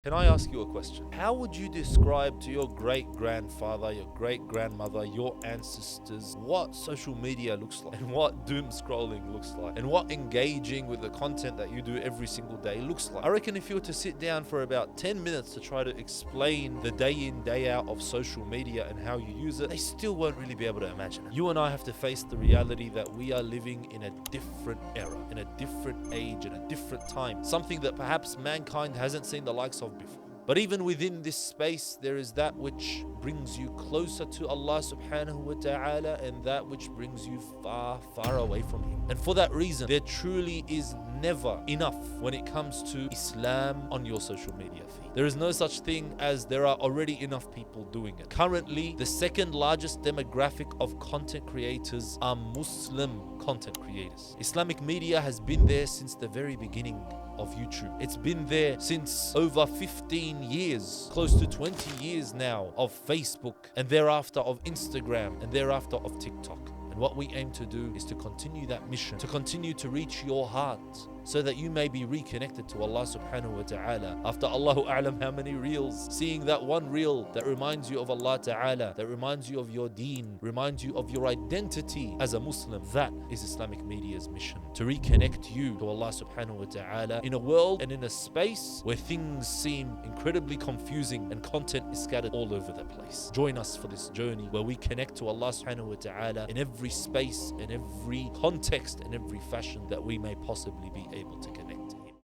Can I ask you a question? How would you describe to your great-grandfather, your great-grandmother, your ancestors, what social media looks like, and what doom scrolling looks like, and what engaging with the content that you do every single day looks like? I reckon if you were to sit down for about 10 minutes to try to explain the day in, day out of social media and how you use it, they still won't really be able to imagine it. You and I have to face the reality that we are living in a different era, in a different age, in a different time, something that perhaps mankind hasn't seen the likes of before. But even within this space, there is that which brings you closer to Allah subhanahu wa ta'ala and that which brings you far, far away from Him. And for that reason, there truly is never enough when it comes to Islam on your social media feed. There is no such thing as there are already enough people doing it. Currently, the second largest demographic of content creators are Muslim content creators. Islamic Media has been there since the very beginning of YouTube. It's been there since over 15 years, close to 20 years now, of Facebook, and thereafter of Instagram, and thereafter of TikTok. And what we aim to do is to continue that mission, to continue to reach your heart, so that you may be reconnected to Allah subhanahu wa ta'ala. After Allahu a'lam how many reels, seeing that one reel that reminds you of Allah ta'ala, that reminds you of your deen, reminds you of your identity as a Muslim, that is Islamic Media's mission, to reconnect you to Allah subhanahu wa ta'ala in a world and in a space where things seem incredibly confusing and content is scattered all over the place. Join us for this journey where we connect to Allah subhanahu wa ta'ala in every space, in every context, in every fashion that we may possibly be able to connect.